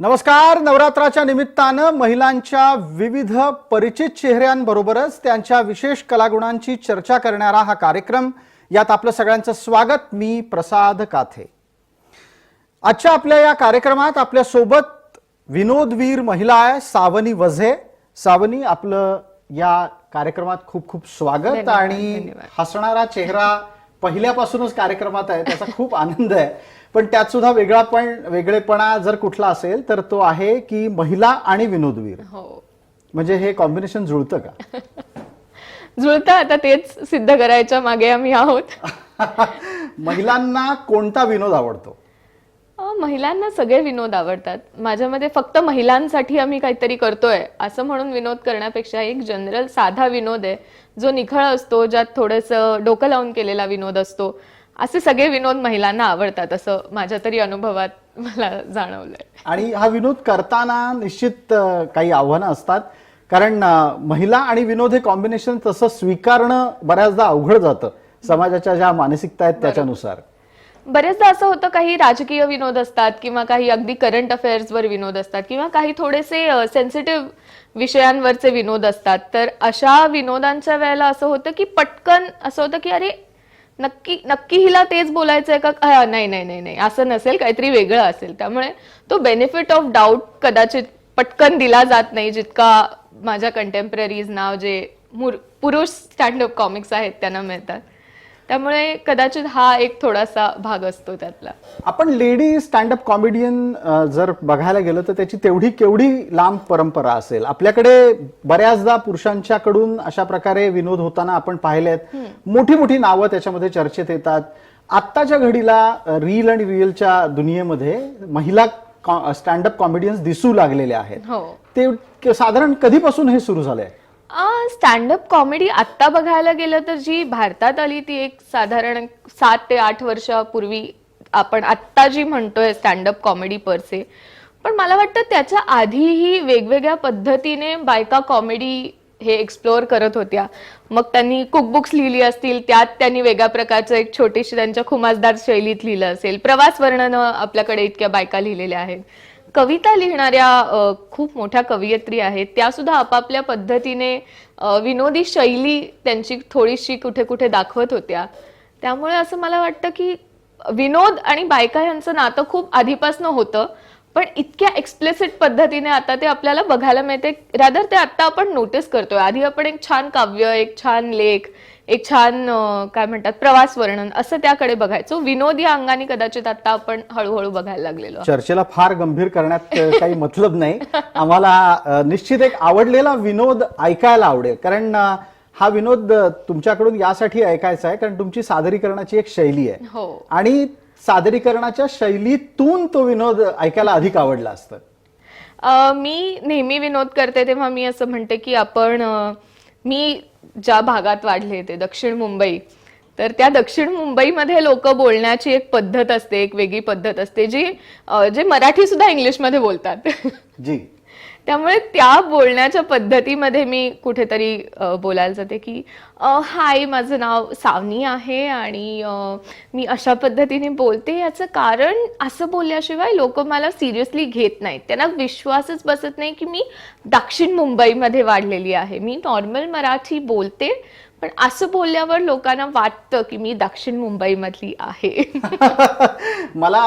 नमस्कार. नवरात्राच्या निमित्तानं महिलांच्या विविध परिचित चेहऱ्यांबरोबरच त्यांच्या विशेष कलागुणांची चर्चा करणारा हा कार्यक्रम. यात आपलं सगळ्यांचं स्वागत. मी प्रसाद काथे. आजच्या आपल्या या कार्यक्रमात आपल्या सोबत विनोदवीर महिला आहे सावनी वझे. सावनी, आपलं या कार्यक्रमात खूप खूप स्वागत. आणि हसणारा चेहरा पहिल्यापासूनच कार्यक्रमात आहे, त्याचा खूप आनंद आहे. पण त्यात सुद्धा वेगळेपणा जर कुठला असेल तर तो आहे की महिला आणि विनोदवीर. हो, म्हणजे हे कॉम्बिनेशन जुळतं का? जुळतं. आता तेच सिद्ध करायच्या मागे आम्ही आहोत. महिलांना कोणता विनोद आवडतो? महिलांना सगळे विनोद आवडतात. माझ्यामध्ये फक्त महिलांसाठी आम्ही काहीतरी करतोय असं म्हणून विनोद करण्यापेक्षा एक जनरल साधा विनोद आहे, जो निखळ असतो, ज्यात थोडंसं डोकं लावून केलेला विनोद असतो. असे सगळे विनोद महिलांना आवडतात असं माझ्या तरी अनुभवात मला जाणवलंय. आणि हा विनोद करताना निश्चित काही आव्हानं असतात, कारण महिला आणि विनोद हे कॉम्बिनेशन तसं स्वीकारणं बऱ्याचदा अवघड जातं समाजाच्या ज्या मानसिकता आहेत त्याच्यानुसार. बरेचदा असं होतं, काही राजकीय विनोद असतात किंवा काही अगदी करंट अफेअर्सवर विनोद असतात किंवा काही थोडेसे सेन्सिटिव्ह विषयांवरचे विनोद असतात. तर अशा विनोदांच्या वेळेला असं होतं की पटकन असं होतं की अरे नक्की हिला तेच बोलायचंय का? नाही नाही नाही नाही, असं नसेल, काहीतरी वेगळं असेल. त्यामुळे तो बेनिफिट ऑफ डाऊट कदाचित पटकन दिला जात नाही, जितका माझ्या कंटेम्पररीजना जे पुरुष स्टँडअप कॉमिक्स आहेत त्यांना मिळतात. त्यामुळे कदाचित हा एक थोडासा भाग असतो त्यातला. आपण लेडी स्टँडअप कॉमेडियन जर बघायला गेलो तर त्याची केवढी लांब परंपरा असेल. आपल्याकडे बऱ्याचदा पुरुषांच्याकडून अशा प्रकारे विनोद होताना आपण पाहिलेत. मोठी नावं त्याच्यामध्ये चर्चेत येतात. आत्ताच्या घडीला रील आणि रिअलच्या दुनियेमध्ये महिला स्टँडअप कॉमेडियन्स दिसू लागलेल्या आहेत. ते साधारण कधीपासून हे सुरू झालंय? स्टँडअप कॉमेडी आत्ता बघायला गेलं तर जी भारतात आली ती एक साधारण 7 ते 8 वर्षापूर्वी आपण आत्ता जी म्हणतोय स्टँडअप कॉमेडी परसे. पण मला वाटतं त्याच्या आधीही वेगवेगळ्या पद्धतीने बायका कॉमेडी हे एक्सप्लोअर करत होत्या. मग त्यांनी कुकबुक्स लिहिली असतील, त्यात त्यांनी वेगळ्या प्रकारचं एक छोटीशी त्यांच्या खुमासदार शैलीत लिहिलं असेल. प्रवास वर्णनं आपल्याकडे इतक्या बायका लिहिलेल्या आहेत. कविता लिहिणाऱ्या खूप मोठ्या कवयित्री आहेत, त्या सुद्धा आपापल्या पद्धतीने विनोदी शैली त्यांची थोडीशी कुठे कुठे दाखवत होत्या. त्यामुळे असं मला वाटतं की विनोद आणि बायका यांचं नातं खूप आधीपासून होतं, पण इतक्या एक्सप्लिसिट पद्धतीने आता ते आपल्याला बघायला मिळते. रादर ते आता आपण नोटीस करतोय. आधी आपण एक छान काव्य, एक छान लेख, एक छान काय म्हणतात प्रवास वर्णन, असं त्याकडे बघायचो. विनोद या अंगाने कदाचित आता आपण हळूहळू बघायला लागलेलो. चर्चेला फार गंभीर करण्यात काही मतलब नाही. आम्हाला निश्चित एक आवडलेला विनोद ऐकायला आवडेल, कारण हा विनोद तुमच्याकडून यासाठी ऐकायचा आहे कारण तुमची सादरीकरणाची एक शैली आहे. हो, आणि सादरीकरणाच्या शैलीतून तो विनोद ऐकायला अधिक आवडला असतं. मी नेहमी विनोद करते तेव्हा मी असं म्हणते की मी ज्या भागात वाढले ते दक्षिण मुंबई, तर त्या दक्षिण मुंबईमध्ये लोक बोलण्याची एक पद्धत असते, एक वेगळी पद्धत असते, जे मराठी सुद्धा इंग्लिशमध्ये बोलतात. जी. त्यामुळे त्या बोलण्याच्या पद्धतीमध्ये मी कुठेतरी बोलायला जाते की हाय, माझं नाव सावनी आहे आणि मी अशा पद्धतीने बोलते. याचं कारण असं बोलल्याशिवाय लोक मला सिरियसली घेत नाहीत. त्यांना विश्वासच बसत नाही की मी दक्षिण मुंबईमध्ये वाढलेली आहे. मी नॉर्मल मराठी बोलते, पण असं बोलल्यावर लोकांना वाटतं की मी दक्षिण मुंबईमधली आहे. मला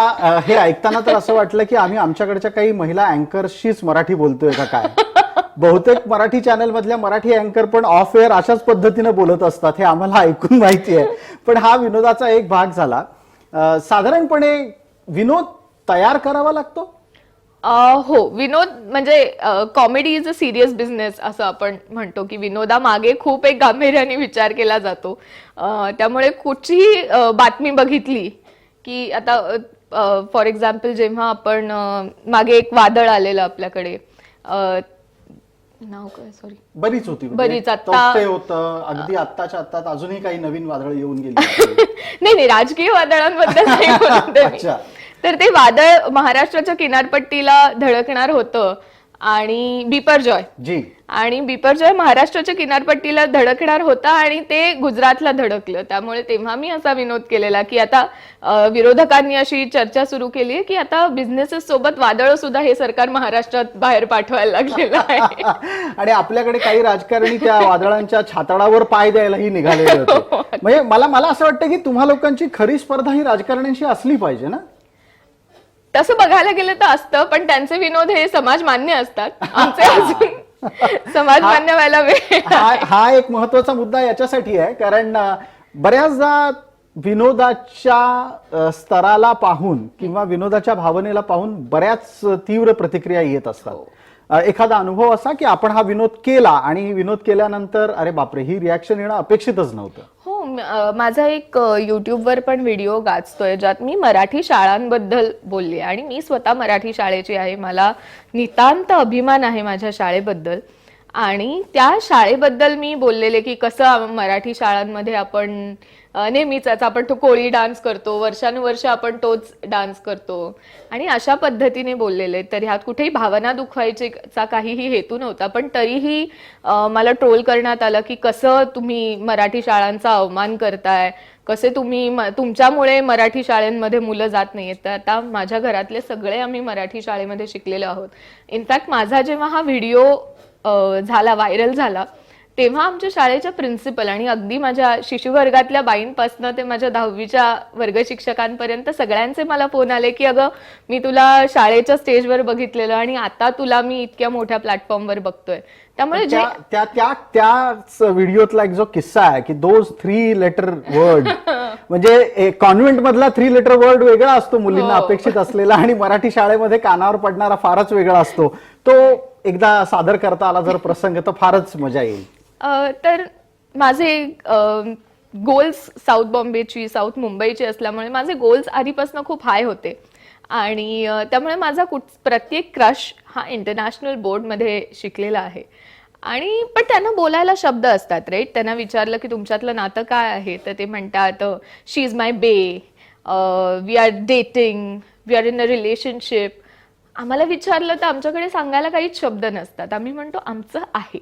हे ऐकताना तर असं वाटलं की आम्ही आमच्याकडच्या काही महिला अँकर्सशीच मराठी बोलतोय का काय. बहुतेक मराठी चॅनल मधल्या मराठी अँकर पण ऑफ एअर अशाच पद्धतीने बोलत असतात, हे आम्हाला ऐकून माहिती आहे. पण हा विनोदाचा एक भाग झाला. साधारणपणे विनोद तयार करावा लागतो? हो, विनोद म्हणजे comedy is a serious business असं आपण म्हणतो की विनोदामागे खूप एक गांभीर्याने विचार केला जातो. त्यामुळे कुठचीही बातमी बघितली की आता फॉर एक्झाम्पल जेव्हा आपण मागे एक वादळ आलेलं आपल्याकडे, नाव काय, सॉरी, बरीच होती, बरीच आता होतं अगदी आत्ताच्या आत्तात अजूनही काही नवीन वादळ येऊन गेली. नाही, राजकीय वादळांबद्दल नाही बोलते मी. तर ते वादळ महाराष्ट्राच्या किनारपट्टीला धडकणार होतं आणि बिपरजॉय जी. आणि बिपरजॉय महाराष्ट्राच्या किनारपट्टीला धडकणार होता आणि ते गुजरातला धडकलं. त्यामुळे तेव्हा मी असा विनोद केलेला की आता विरोधकांनी अशी चर्चा सुरू केली आहे की आता बिझनेसेस सोबत वादळ सुद्धा हे सरकार महाराष्ट्रात बाहेर पाठवायला लागलेलं आहे. आणि आपल्याकडे काही राजकारणी त्या वादळांच्या छाताडावर पाय द्यायलाही निघालेले होते. म्हणजे मला असं वाटतं की तुम्हा लोकांची खरी स्पर्धा ही राजकारण्यांशी असली पाहिजे ना. तसं बघायला गेलं तर असतं, पण त्यांचे विनोद हे समाज मान्य असतात, आमचे अजून समाज मान्य व्हायला वेळ. हा एक महत्वाचा मुद्दा याच्यासाठी आहे कारण बऱ्याचदा विनोदाच्या स्तराला पाहून किंवा विनोदाच्या भावनेला पाहून बऱ्याच तीव्र प्रतिक्रिया येत असतात. एखादा अनुभव असा की आपण हा विनोद केला आणि विनोद केल्यानंतर अरे बापरे ही रिॲक्शन येणं अपेक्षितच नव्हतं. हो, माझा एक युट्यूबवर पण व्हिडिओ गाजतोय ज्यात मी मराठी शाळांबद्दल बोलली आणि मी स्वतः मराठी शाळेची आहे. मला नितांत अभिमान आहे माझ्या शाळेबद्दल आणि त्या शाळेबद्दल मी बोललेले की कसं मराठी शाळांमध्ये आपण नेहमीच आपण तो कोळी डान्स करतो, वर्षानुवर्ष आपण तोच डान्स करतो आणि अशा पद्धतीने बोललेले. तर ह्यात कुठेही भावना दुखवायचा काहीही हेतू नव्हता, पण तरीही मला ट्रोल करण्यात आलं की कसं तुम्ही मराठी शाळांचा अवमान करताय, कसे तुम्ही तुमच्यामुळे मराठी शाळांमध्ये मुलं जात नाहीयेत. तर आता माझ्या घरातले सगळे आम्ही मराठी शाळेमध्ये शिकलेलो आहोत. इनफॅक्ट माझा जेव्हा हा व्हिडिओ झाला, व्हायरल झाला, तेव्हा आमच्या शाळेच्या प्रिन्सिपल आणि अगदी माझ्या शिशुवर्गातल्या बाईंपासनं ते माझ्या 10वीच्या वर्ग शिक्षकांपर्यंत सगळ्यांचे मला फोन आले की अगं मी तुला शाळेच्या स्टेजवर बघितलेलं आणि आता तुला मी इतक्या मोठ्या प्लॅटफॉर्मवर बघतोय. त्यामुळे त्याच व्हिडिओतला एक जो किस्सा आहे की दोज 3 लेटर वर्ड म्हणजे कॉन्व्हेंट मधला 3 लेटर वर्ड वेगळा असतो मुलींना अपेक्षित असलेला आणि मराठी शाळेमध्ये कानावर पडणारा फारच वेगळा असतो. तो एकदा सादर करता आला जर प्रसंग तर फारच मजा येईल. तर माझे गोल्स साऊथ मुंबईचे असल्यामुळे माझे गोल्स आधीपासून खूप हाय होते आणि त्यामुळे माझा प्रत्येक क्रश हा इंटरनॅशनल बोर्डमध्ये शिकलेला आहे. आणि पण त्यांना बोलायला शब्द असतात राईट. त्यांना विचारलं की तुमच्यातलं नातं काय आहे तर ते म्हणतात शी is my bae, we are dating, we are in a relationship. आम्हाला विचारलं तर आमच्याकडे सांगायला काहीच शब्द नसतात. आम्ही म्हणतो आमचं आहे.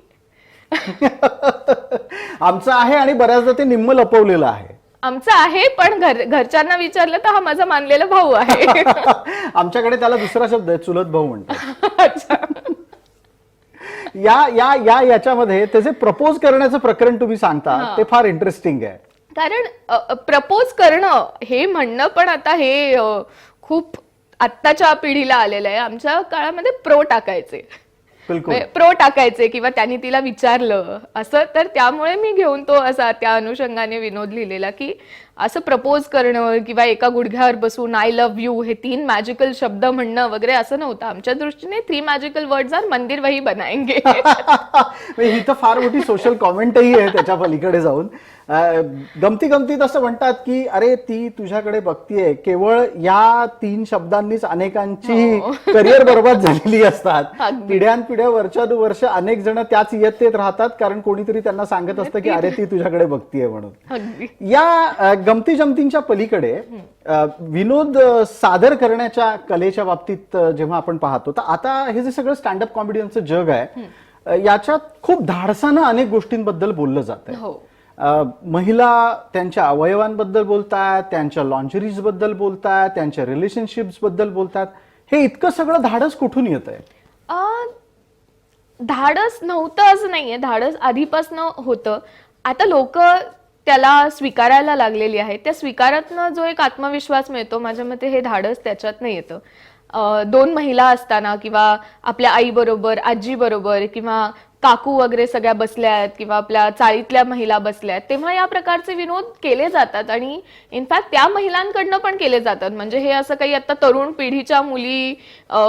आमचं आहे आणि बऱ्याचदा ते निम्म लपवलेलं आहे. आमचं आहे पण घरच्यांना विचारलं तर हा माझा मानलेला भाऊ आहे. आमच्याकडे त्याला दुसरा शब्द आहे, चुलत भाऊ म्हणतात. याच्यामध्ये त्याचे प्रपोज करण्याचं प्रकरण तुम्ही सांगता ते फार इंटरेस्टिंग आहे. कारण प्रपोज करणं हे म्हणणं पण आता हे खूप आत्ताच्या पिढीला आलेलं आहे. आमच्या काळामध्ये प्रो टाकायचे किंवा त्यांनी तिला विचारलं असं. तर त्यामुळे मी घेऊन तो असा त्या अनुषंगाने विनोद लिहिलेला की असं प्रपोज करणं किंवा एका गुडघ्यावर बसून आय लव्ह यू हे 3 मॅजिकल शब्द म्हणणं वगैरे असं नव्हतं. आमच्या दृष्टीने 3 मॅजिकल वर्ड्स आर मंदिर वही बनाएंगे. ही तर फार मोठी सोशल कॉमेंटही आहे त्याच्या पलीकडे जाऊन. गमतीत असं म्हणतात की अरे ती तुझ्याकडे बघतीये. केवळ या 3 शब्दांनीच अनेकांची करिअर बर्बाद झालेली असतात. पिढ्यानपिढ्या वर्षानुवर्ष अनेक जण त्याच इयत्तेत राहतात कारण कोणीतरी त्यांना सांगत असतं की अरे ती तुझ्याकडे बघतीये म्हणून. या गमती जमतींच्या पलीकडे विनोद सादर करण्याच्या कलेच्या बाबतीत जेव्हा आपण पाहतो तर आता हे जे सगळं स्टँडअप कॉमेडियनचं जग आहे याच्यात खूप धाडसानं अनेक गोष्टींबद्दल बोललं जात आहे. महिला त्यांच्या अवयवांबद्दल बोलतात, त्यांच्या लॉन्जरीज बद्दल बोलतात, त्यांच्या रिलेशनशिप्स बद्दल बोलतात. हे इतकं सगळं धाडस कुठून येत आहे? धाडस नव्हतं असं नाहीये, धाडस आधीपासून होतं. आता लोक त्याला स्वीकारायला लागलेली आहे. त्या स्वीकारातनं जो एक आत्मविश्वास मिळतो माझ्या मते हे धाडस त्याच्यातनं येतं. 2 महिला असताना किंवा आपल्या आई बरोबर, आजी बरोबर किंवा काकू वगैरे सगळ्या बसल्या आहेत किंवा आपल्या चाळीतल्या महिला बसल्या आहेत तेव्हा या प्रकारचे विनोद केले जातात आणि इनफॅक्ट त्या महिलांकडनं पण केले जातात. म्हणजे हे असं काही आता तरुण पिढीच्या मुली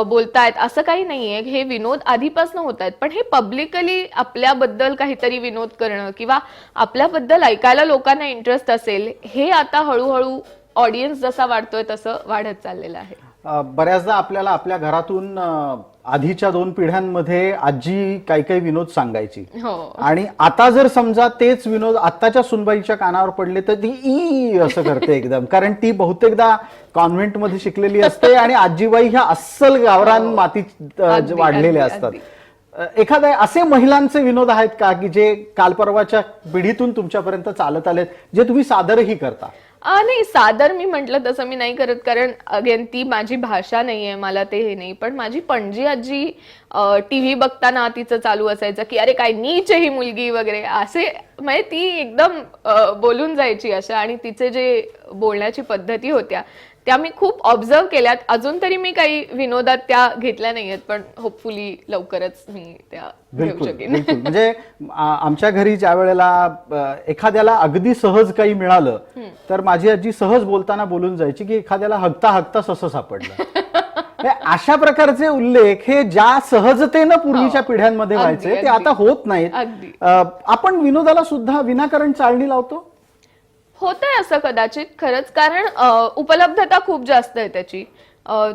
बोलतायत असं काही नाहीये. हे विनोद आधीपासून होत आहेत. पण हे पब्लिकली आपल्याबद्दल काहीतरी विनोद करणं किंवा आपल्याबद्दल ऐकायला लोकांना इंटरेस्ट असेल हे आता हळूहळू ऑडियन्स जसा वाढतोय तसं वाढत चाललेलं आहे. बऱ्याचदा आपल्याला आपल्या घरातून आधीच्या 2 पिढ्यांमध्ये आजी काही काही विनोद सांगायची हो आणि आता जर समजा तेच विनोद आताच्या सुनबाईच्या कानावर पडले तर ती ई असं करते एकदम, कारण ती बहुतेकदा कॉन्व्हेंट मध्ये शिकलेली असते आणि आजीबाई ह्या अस्सल गावरान मातीत अगदी, वाढलेल्या अगदी, असतात. अगदी. एखादे असे महिलांचे विनोद आहेत का की जे काल परवाच्या पिढीतून तुमच्यापर्यंत चालत आलेत, जे तुम्ही सादरही करता? नाही, सादर मी म्हटलं तसं मी नाही करत, कारण अगेन ती माझी भाषा नाहीये, मला ते हे नाही. पण माझी पणजी आजी टीव्ही बघताना तिचं चालू असायचं की अरे काय नीच आहे ही मुलगी वगैरे असे, म्हणजे ती एकदम बोलून जायची अशा, आणि तिचे जे बोलण्याची पद्धती होत्या त्या मी खूप ऑब्झर्व केल्यात. अजून तरी मी काही विनोदात त्या घेतल्या नाहीयेत, पण होपफुली लवकरच मी त्या घेऊ बिलकुल शकेन. बिलकुल. म्हणजे आमच्या घरी ज्या वेळेला एखाद्याला अगदी सहज काही मिळालं तर माझी आजी सहज बोलताना बोलून जायची की एखाद्याला हगता हगता ससं सापडलं. हे अशा प्रकारचे उल्लेख हे ज्या सहजतेनं पूर्वीच्या पिढ्यांमध्ये अगदी, व्हायचे ते अगदी. आता होत नाहीत. अगदी. आपण विनोदाला सुद्धा विनाकारण चाळणी लावतो. होतंय असं कदाचित खरंच, कारण उपलब्धता खूप जास्त आहे त्याची.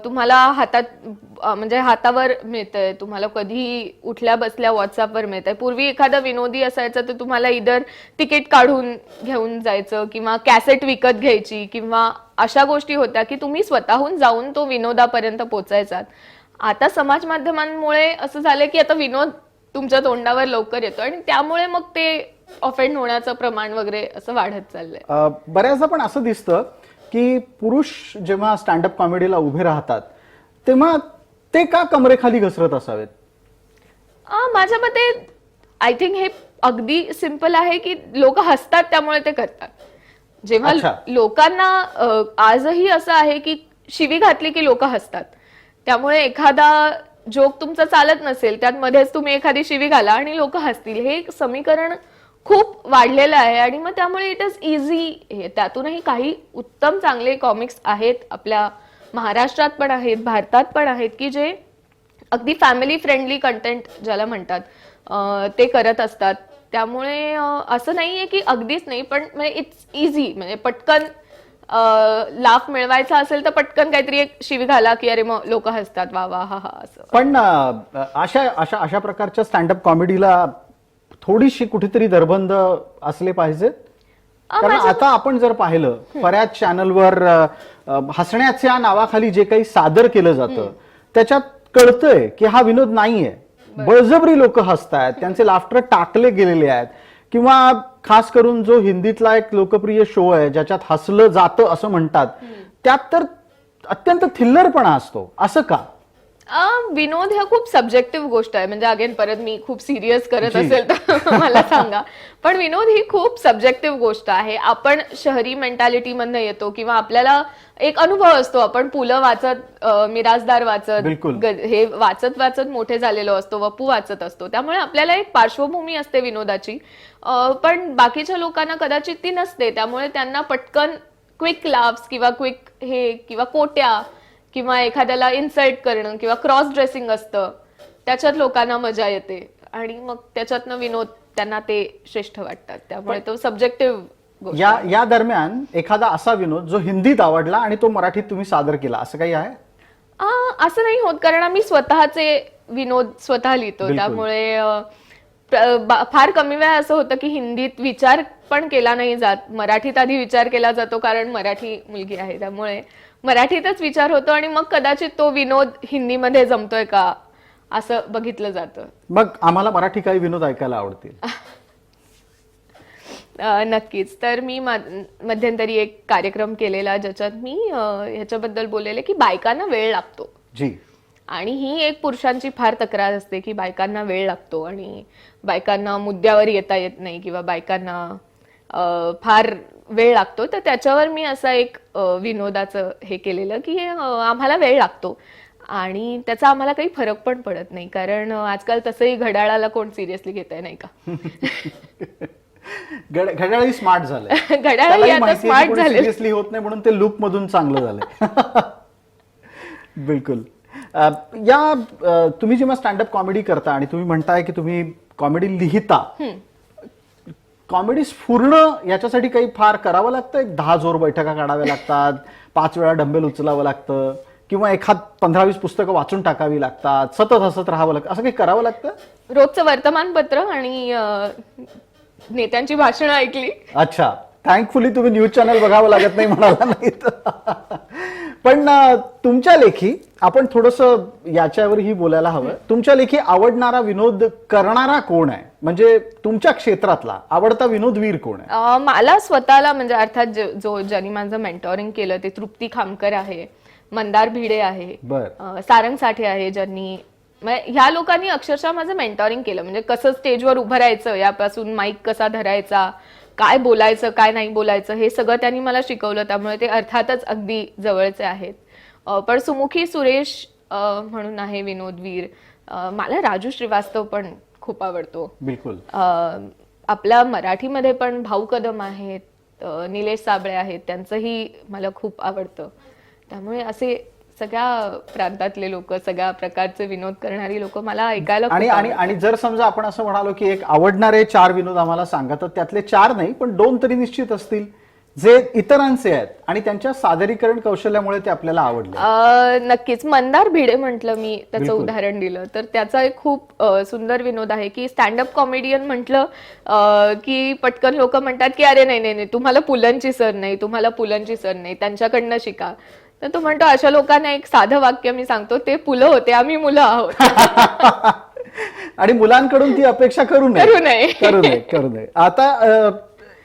तुम्हाला हातात म्हणजे हातावर मिळतंय, तुम्हाला कधी उठल्या बसल्या व्हॉट्सअपवर मिळतंय. पूर्वी एखादा विनोदी असायचा तर तुम्हाला इधर तिकीट काढून घेऊन जायचं किंवा कॅसेट विकत घ्यायची किंवा अशा गोष्टी होत्या की तुम्ही स्वतःहून जाऊन तो विनोदापर्यंत पोहोचायचात. आता समाज माध्यमांमुळे असं झालंय की आता विनोद तुमच्या तोंडावर लवकर येतो आणि त्यामुळे मग ते ऑफेंड होण्याचं प्रमाण वगैरे असं वाढत चाललंय. बऱ्याचदा पण असं दिसतं की पुरुष जेव्हा स्टँडअप कॉमेडीला उभे राहतात तेव्हा ते का कमरेखाली घसरत असावेत? माझ्या मते आय थिंक हे अगदी सिंपल आहे की लोक हसतात त्यामुळे ते करतात. जेव्हा अच्छा. लोकांना आजही असं आहे की शिवी घातली की लोक हसतात, त्यामुळे एखादा जोक तुमचा चालत नसेल त्यात मध्येच तुम्ही एखादी शिवी घाला आणि लोक हसतील. हे एक समीकरण खूप वाढलेलं आहे आणि मग त्यामुळे इट इज इझी. त्यातूनही काही उत्तम चांगले कॉमिक्स आहेत आपल्या महाराष्ट्रात पण आहेत, भारतात पण आहेत की जे अगदी फॅमिली फ्रेंडली कंटेंट ज्याला म्हणतात ते करत असतात. त्यामुळे असं नाहीये की अगदीच नाही, पण इट्स इझी. म्हणजे पटकन लाफ मिळवायचा असेल तर पटकन काहीतरी एक शिवी घाला की अरे मग लोक हसतात, वा वा हा हा असं. पण अशा अशा अशा प्रकारच्या स्टँडअप कॉमेडीला थोडीशी कुठेतरी दरबंद असले पाहिजेत. कारण आता आपण जर पाहिलं बऱ्याच चॅनलवर हसण्याच्या नावाखाली जे काही सादर केलं जातं त्याच्यात कळतंय की हा विनोद नाहीये. बळजबरी लोक हसतायत, त्यांचे लाफ्टर टाकले गेलेले आहेत. किंवा खास करून जो हिंदीतला एक लोकप्रिय शो आहे ज्याच्यात हसलं जातं असं म्हणतात, त्यात तर अत्यंत थिल्लरपणा असतो. असं का? विनोद ह्या खूप सब्जेक्टिव्ह गोष्ट आहे. म्हणजे अगेन परत मी खूप सिरियस करत जी. असेल तर मला सांगा. पण विनोद ही खूप सब्जेक्टिव्ह गोष्ट आहे. आपण शहरी मेंटॅलिटी मधनं येतो किंवा आपल्याला एक अनुभव असतो. आपण पुलं वाचत, मिरासदार वाचत, बिलकुल. हे वाचत वाचत मोठे झालेलो असतो, वपू वाचत असतो. त्यामुळे आपल्याला एक पार्श्वभूमी असते विनोदाची. पण बाकीच्या लोकांना कदाचित ती नसते. त्यामुळे त्यांना पटकन क्विक लाफ्स किंवा क्विक हे किंवा कोट्या किंवा एखाद्याला इन्सल्ट करणं किंवा क्रॉस ड्रेसिंग असतं, त्याच्यात लोकांना मजा येते आणि मग त्याच्यातनं विनोद त्यांना ते श्रेष्ठ वाटतात. त्यामुळे तो सब्जेक्टिव्ह गोष्ट आहे. या दरम्यान एखादा असा विनोद जो हिंदीत आवडला आणि तो मराठीत तुम्ही सादर केला, असं काही आहे? असं नाही होत, कारण आम्ही स्वतःचे विनोद स्वतः लिहितो. बिलकुल. त्यामुळे फार कमी वेळा असं होतं की हिंदीत विचार पण केला नाही जात, मराठीत आधी विचार केला जातो कारण मराठी मुलगी आहे. त्यामुळे मराठीतच विचार होतो आणि मग कदाचित तो विनोद हिंदीमध्ये जमतोय का असं बघितलं जातं. मग आम्हाला मराठी काही विनोद ऐकायला आवडतील. नक्कीच. तर मी मध्यंतरी एक कार्यक्रम केलेला ज्याच्यात मी ह्याच्याबद्दल बोललेले की बायकांना वेळ लागतो. जी. आणि ही एक पुरुषांची फार तक्रार असते की बायकांना वेळ लागतो आणि बायकांना मुद्द्यावर येता येत नाही किंवा बायकांना फार वेळ लागतो. तर त्याच्यावर मी असा एक विनोदाचं हे केलेलं की आम्हाला वेळ लागतो आणि त्याचा आम्हाला काही फरक पण पडत नाही, कारण आजकाल तसंही घड्याळाला कोण सिरियसली घेत आहे नाही का. घड्याळही स्मार्ट झालंय. घड्याळही आता स्मार्ट झाले. सिरियसली होत नाही म्हणून ते लूप मधून चांगलं झालंय. बिलकुल. तुम्ही जेव्हा स्टँडअप कॉमेडी करता आणि तुम्ही म्हणताय की तुम्ही कॉमेडी लिहिता, कॉमेडी स्फुरण याच्यासाठी काही फार करावं लागतं? 10 जोर बैठका काढाव्या लागतात, 5 वेळा डंबेल उचलावं लागतं, किंवा एखाद 15-20 पुस्तकं वाचून टाकावी लागतात, सतत हसत राहावं लागतं, असं काही करावं लागतं? रोजचं वर्तमानपत्र आणि नेत्यांची भाषणं ऐकली. अच्छा, थँकफुली तुम्ही न्यूज चॅनल बघावं लागत नाही म्हणाला नाही तर. पण तुमच्या लेखी आपण थोडंसं याच्यावरही बोलायला हवं. तुमच्या लेखी आवडणारा विनोद करणारा कोण आहे, म्हणजे तुमच्या क्षेत्रातला आवडता विनोदवीर कोण आहे? मला स्वतःला म्हणजे अर्थात ज्यांनी माझं मेंटॉरिंग केलं ते तृप्ती खामकर आहे, मंदार भिडे आहे, सारंग साठे आहे, ज्यांनी ह्या लोकांनी अक्षरशः माझं मेंटॉरिंग केलं. म्हणजे कसं स्टेजवर उभं राहायचं, यापासून माईक कसा धरायचा, काय बोलायचं काय नाही बोलायचं, हे सगळं त्यांनी मला शिकवलं. त्यामुळे ते अर्थातच अगदी जवळचे आहेत. पण सुमुखी सुरेश म्हणून आहे विनोदवीर. मला राजू श्रीवास्तव पण खूप आवडतो. बिलकुल. आपल्या मराठीमध्ये पण भाऊ कदम आहेत, निलेश साबळे आहेत, त्यांचंही मला खूप आवडतं. त्यामुळे असे सगळ्या प्रांतातले लोक, सगळ्या प्रकारचे विनोद करणारी लोक मला ऐकायला आणि आणि आणि जर समजा आपण असं म्हणालो की एक आवडणारे 4 विनोद आम्हाला सांगा, तर त्यातले 4 नाही पण 2 तरी निश्चित असतील जे इतरांचे आहेत आणि त्यांच्या सादरीकरण कौशल्यामुळे ते आपल्याला आवडले. नक्कीच. मंदार भिडे म्हटलं मी, त्याचं उदाहरण दिलं तर त्याचा एक खूप सुंदर विनोद आहे की स्टँडअप कॉमेडियन म्हटलं की पटकन लोक म्हणतात की अरे नाही नाही तुम्हाला पुलंची सर नाही, तुम्हाला पुलंची सर नाही, त्यांच्याकडनं शिका. तर तो म्हणतो अशा लोकांना एक साधं वाक्य मी सांगतो, ते पुलं होते, आम्ही मुलं आहोत. आणि मुलांकडून ती अपेक्षा करू नये. आता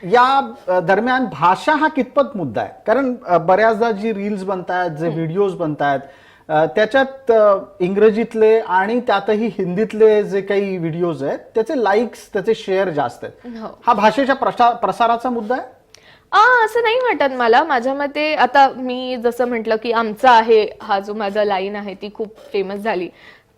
या दरम्यान भाषा हा कितपत मुद्दा आहे? कारण बऱ्याचदा जी रील्स बनतायत, जे व्हिडिओज बनतायत, त्याच्यात इंग्रजीतले आणि त्यातही हिंदीतले जे काही व्हिडिओज आहेत त्याचे लाईक्स, त्याचे शेअर जास्त आहेत. हा भाषेच्या प्रसाराचा मुद्दा आहे? असं नाही वाटत मला. माझ्या मते आता मी जसं म्हटलं की आमचा आहे हा जो माझा लाईन आहे ती खूप फेमस झाली,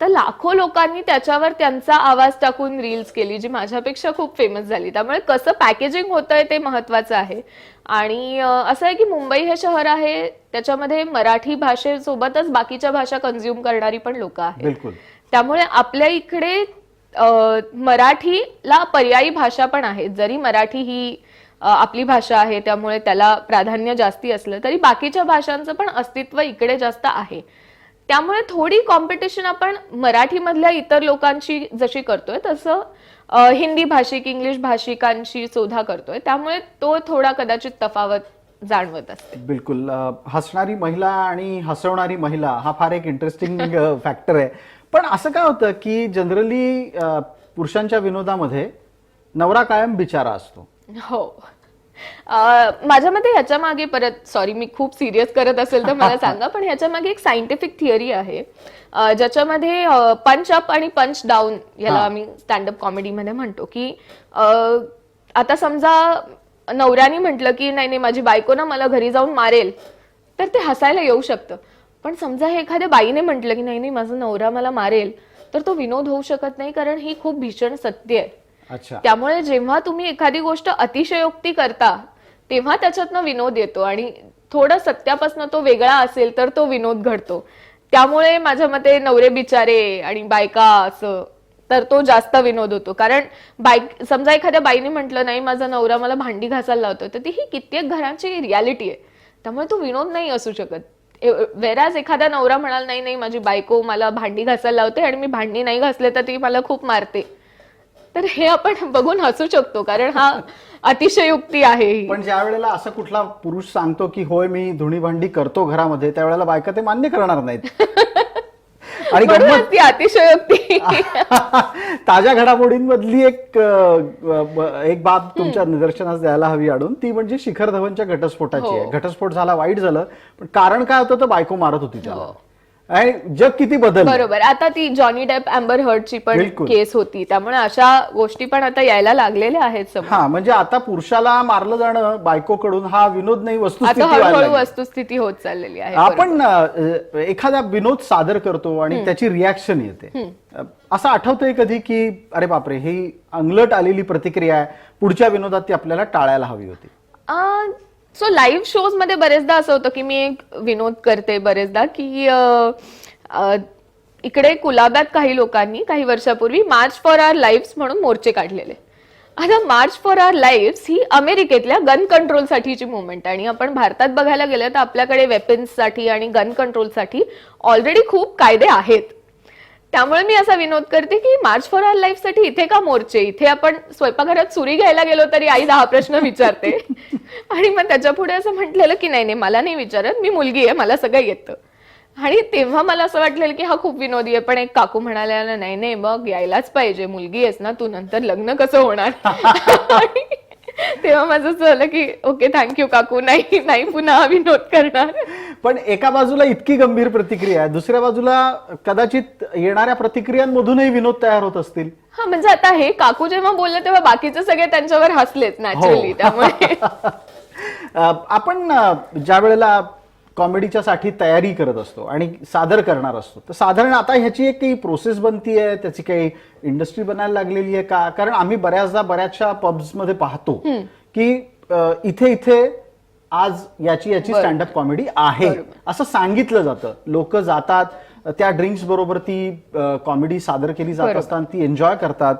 तर लाखो लोकांनी त्याच्यावर त्यांचा आवाज टाकून रील्स केली जी माझ्यापेक्षा खूप फेमस झाली. त्यामुळे कसं पॅकेजिंग होतंय ते महत्वाचं आहे. आणि असं आहे की मुंबई हे शहर आहे, त्याच्यामध्ये मराठी भाषेसोबतच बाकीच्या भाषा कन्झ्युम करणारी पण लोक आहेत. त्यामुळे आपल्या इकडे मराठीला पर्यायी भाषा पण आहेत. जरी मराठी ही आपली भाषा आहे त्यामुळे त्याला प्राधान्य जास्ती असलं तरी बाकीच्या भाषांचं पण अस्तित्व इकडे जास्त आहे. त्यामुळे थोडी कॉम्पिटिशन आपण मराठीमधल्या इतर लोकांशी जशी करतोय तसं हिंदी भाषिक, इंग्लिश भाषिकांशी सुद्धा करतोय. त्यामुळे तो थोडा कदाचित तफावत जाणवत असते. बिलकुल. हसणारी महिला आणि हसवणारी महिला हा फार एक इंटरेस्टिंग फॅक्टर आहे. पण असं काय होतं की जनरली पुरुषांच्या विनोदामध्ये नवरा कायम बिचारा असतो. हो. माझ्या मते ह्याच्या मागे, परत सॉरी मी खूप सिरियस करत असेल तर मला सांगा, पण ह्याच्या मागे एक सायंटिफिक थिअरी आहे ज्याच्यामध्ये पंच अप आणि पंच डाऊन याला आम्ही स्टँडअप कॉमेडीमध्ये म्हणतो की आता समजा नवऱ्याने म्हटलं की नाही नाही माझी बायको ना मला घरी जाऊन मारेल, तर ते हसायला येऊ शकतं. पण समजा हे एखाद्या बाईने म्हटलं की नाही नाही माझा नवरा मला मारेल, तर तो विनोद होऊ शकत नाही, कारण ही खूप भीषण सत्य आहे. त्यामुळे जेव्हा तुम्ही एखादी गोष्ट अतिशयोक्ती करता तेव्हा त्याच्यातनं विनोद येतो, आणि थोडं सत्यापासून तो वेगळा असेल तर तो विनोद घडतो. त्यामुळे माझ्या मते नवरे बिचारे आणि बायका असं तर तो जास्त विनोद होतो. कारण समजा एखाद्या बाईने म्हटलं नाही माझा नवरा मला भांडी घासायला लावतोय, तर ती ही कित्येक घरांची रियालिटी आहे. त्यामुळे तो विनोद नाही असू शकत. वेराज एखादा नवरा म्हणाल नाही नाही माझी बायको मला भांडी घासायला लावते आणि मी भांडी नाही घासले तर ती मला खूप मारते, तर हे आपण बघून हसू शकतो कारण हा अतिशयोक्ती आहे. पण ज्या वेळेला असं कुठला पुरुष सांगतो की होय मी धुणी भांडी करतो घरामध्ये, त्यावेळेला बायका ते मान्य करणार नाहीत. आणि ती अतिशयोक्ती. ताज्या घडामोडींमधली एक बाब तुमच्या निदर्शनास द्यायला हवी आणून, ती म्हणजे शिखर धवनच्या घटस्फोटाची आहे. घटस्फोट झाला, वाईट झालं, पण कारण काय होतं तर बायको मारत होती त्याला. आणि जग किती बदललं. बरोबर. आता ती जॉनी डेप अँबर हर्डची पण केस होती, त्यामुळे अशा गोष्टी पण आता यायला लागलेल्या आहेत. हा, म्हणजे आता पुरुषाला मारलं जाणं बायकोकडून हा विनोद नाही, वस्तुस्थिती होत चाललेली आहे. आपण एखादा विनोद सादर करतो आणि त्याची रिॲक्शन येते. असं आठवतंय कधी की अरे बापरे ही अंगलट आलेली प्रतिक्रिया आहे, पुढच्या विनोदात ती आपल्याला टाळायला हवी होती? सो लाईव्ह शोज मध्ये बरेचदा असं होतं की मी एक विनोद करते बरेचदा की इकडे कुलाब्यात काही लोकांनी काही वर्षापूर्वी मार्च फॉर आवर लाईव्स म्हणून मोर्चे काढलेले, आता मार्च फॉर आवर लाईव्स ही अमेरिकेतल्या गन कंट्रोलसाठीची मुवमेंट आहे आणि आपण भारतात बघायला गेलं तर आपल्याकडे वेपन्ससाठी आणि गन कंट्रोलसाठी ऑलरेडी खूप कायदे आहेत. त्यामुळे मी असा विनोद करते की मार्च फॉर आवर लाईफ साठी इथे का मोर्चे, इथे आपण स्वयंपाकघरात सुरी घ्यायला गेलो तरी आई 10 प्रश्न विचारते. आणि मग त्याच्या पुढे असं म्हटलेलं की नाही नाही मला नाही विचारत, मी मुलगी आहे, मला सगळं येतं. आणि तेव्हा मला असं वाटलेलं की हा खूप विनोदी आहे. पण एक काकू म्हणाल्या नाही नाही मग यायलाच पाहिजे, मुलगी आहेस ना तू, नंतर लग्न कसं होणार. आणि तेव्हा माझं असं झालं की ओके थँक्यू काकू, नाही नाही पुन्हा हा विनोद करणार. पण एका बाजूला इतकी गंभीर प्रतिक्रिया आहे, दुसऱ्या बाजूला कदाचित येणाऱ्या प्रतिक्रियांमधूनही विनोद तयार होत असतील. हा म्हणजे आता हे काकू जेव्हा बोलले तेव्हा बाकीचे सगळे त्यांच्यावर हसलेच नॅचरली. त्यामुळे आपण ज्या वेळेला कॉमेडीच्या साठी तयारी करत असतो आणि सादर करणार असतो, तर साधारण आता ह्याची एक काही प्रोसेस बनतीये, त्याची काही इंडस्ट्री बनायला लागलेली आहे का? कारण आम्ही बऱ्याचशा पब्स मध्ये पाहतो की इथे इथे आज याची स्टँडअप कॉमेडी आहे असं सांगितलं जातं. लोक जातात, त्या ड्रिंक्स बरोबर ती कॉमेडी सादर केली जात असताना ती एन्जॉय करतात.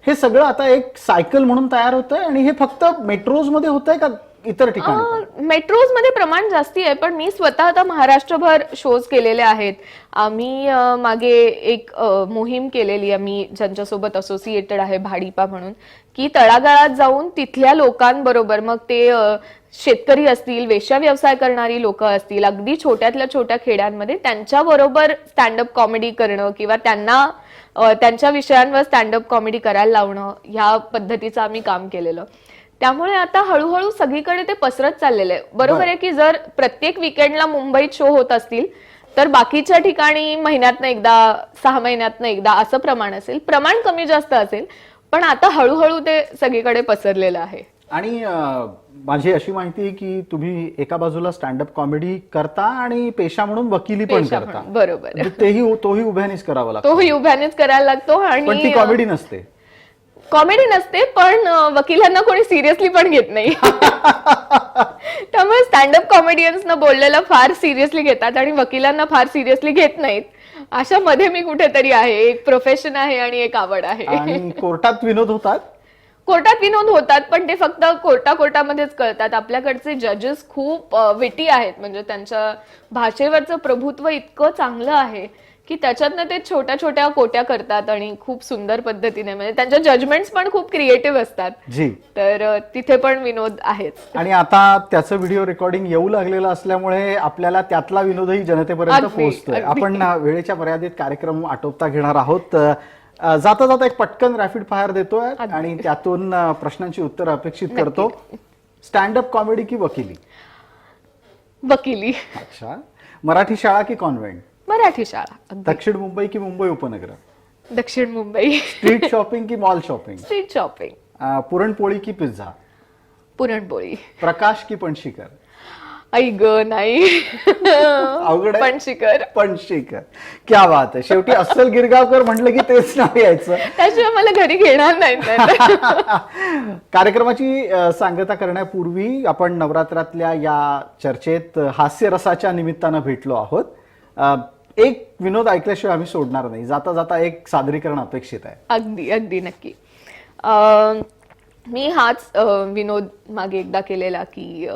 हे सगळं आता एक सायकल म्हणून तयार होतंय आणि हे फक्त मेट्रोज मध्ये होतंय का इतर ठिकाणी? मेट्रोज मध्ये प्रमाण जास्ती आहे, पण मी स्वतः आता महाराष्ट्रभर शोज केलेले आहेत. आम्ही मागे एक मोहीम केलेली आहे, मी ज्यांच्यासोबत असोसिएटेड आहे भाडीपा म्हणून, की तळागाळात जाऊन तिथल्या लोकांबरोबर, मग ते शेतकरी असतील, वेश्या व्यवसाय करणारी लोक असतील, अगदी छोट्यातल्या छोट्या खेड्यांमध्ये त्यांच्याबरोबर स्टँडअप कॉमेडी करणं किंवा त्यांना त्यांच्या विषयांवर स्टँडअप कॉमेडी करायला लावणं, ह्या पद्धतीचं आम्ही काम केलेलं. त्यामुळे आता हळूहळू सगळीकडे ते पसरत चाललेलं आहे. बरोबर आहे की जर प्रत्येक विकेंडला मुंबईत शो होत असतील तर बाकीच्या ठिकाणी महिन्यातनं एकदा, 6 महिन्यातनं एकदा असं प्रमाण असेल, प्रमाण कमी जास्त असेल, पण आता हळूहळू ते सगळीकडे पसरलेलं आहे. आणि माझी अशी माहिती आहे की तुम्ही एका बाजूला स्टँडअप कॉमेडी करता आणि पेशा म्हणून वकिली पण करता. बरोबर, तोही उभ्यानेच करावा लागतो. तोही उभ्यानेच करायला लागतो. आणि ती कॉमेडी नसते. कॉमेडी नसते, पण वकिलांना कोणी सिरियसली पण घेत नाही. त्यामुळे स्टँडअप कॉमेडियन्सना बोललेलं फार सिरियसली घेतात आणि वकिलांना फार सिरियसली घेत नाहीत. अशा मध्ये मी कुठेतरी आहे. एक प्रोफेशन आहे आणि एक आवड आहे. आणि कोर्टात विनोद होतात. कोर्टात विनोद होतात, पण ते फक्त कोर्टामध्येच कळतात. आपल्याकडचे जजेस खूप विटी आहेत, म्हणजे त्यांच्या भाषेवरचं प्रभुत्व इतकं चांगलं आहे की त्याच्यातनं ते छोट्या छोट्या कोट्या करतात आणि खूप सुंदर पद्धतीने, म्हणजे त्यांच्या जजमेंट्स पण खूप क्रिएटिव्ह असतात. तर तिथे पण विनोद आहेत. आणि आता त्याचं व्हिडिओ रेकॉर्डिंग येऊ लागलेलं असल्यामुळे आपल्याला त्यातला विनोदही जनतेपर्यंत पोहोचतोय. आपण वेळेच्या मर्यादेत कार्यक्रम आटोपता घेणार आहोत. जाता जाता एक पटकन रॅपिड फायर देतोय आणि त्यातून प्रश्नांची उत्तर अपेक्षित करतो. स्टँडअप कॉमेडी की वकिली? वकिली. अच्छा. मराठी शाळा की कॉन्व्हेंट? मराठी शाळा. दक्षिण मुंबई की मुंबई उपनगर? दक्षिण मुंबई. स्ट्रीट शॉपिंग की mall shopping? Street shopping. Puran poli की पिझ्झा? पुरणपोळी. प्रकाश की पणशीकर? आई ग नाही, अवघड आहे. पणशीकर. क्या बात आहे. शेवटी अस्सल गिरगावकर म्हटलं की तेच नाव यायचं. त्याशिवाय मला घरी घेणार नाही. कार्यक्रमाची सांगता करण्यापूर्वी आपण नवरात्रातल्या या चर्चेत हास्यरसाच्या निमित्तानं भेटलो आहोत. एक विनोद ऐकल्याशिवाय आम्ही सोडणार नाही. जाता जाता एक सादरीकरण अपेक्षित आहे. अगदी अगदी नक्की. मी हाच विनोद मागे एकदा केलेला की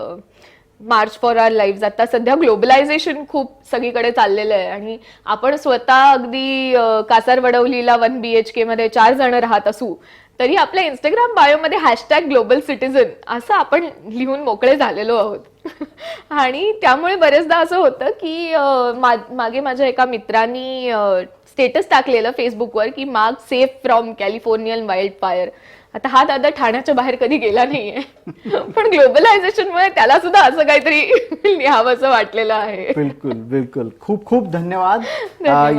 मार्च फॉर आवर लाईव्ह, आता सध्या ग्लोबलायझेशन खूप सगळीकडे चाललेलं आहे आणि आपण स्वतः अगदी कासारवडवलीला 1 BHK मध्ये 4 जण राहत असू तरी आपल्या इंस्टाग्राम बायोमध्ये #GlobalCitizen असं आपण लिहून मोकळे झालेलो आहोत. आणि त्यामुळे बरेचदा असं होतं की मागे माझ्या एका मित्रांनी स्टेटस टाकलेलं फेसबुकवर की mark safe from Californian wildfire. आता हा दादा ठाण्याच्या बाहेर कधी गेला नाहीये, पण ग्लोबलायझेशनमुळे त्याला सुद्धा असं काहीतरी लिहावंसं वाटलेलं आहे. बिलकुल बिलकुल. खूप खूप धन्यवाद.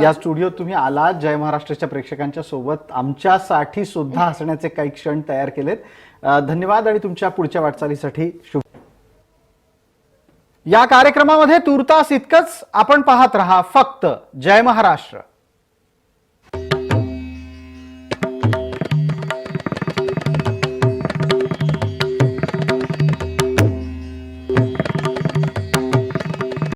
या स्टुडिओत तुम्ही आलात, जय महाराष्ट्राच्या प्रेक्षकांच्या सोबत आमच्यासाठी सुद्धा हसण्याचे काही क्षण तयार केलेत. धन्यवाद आणि तुमच्या पुढच्या वाटचालीसाठी शुभ. या कार्यक्रमामध्ये तुर्तास इतकंच. आपण पाहत रहा फक्त जय महाराष्ट्र.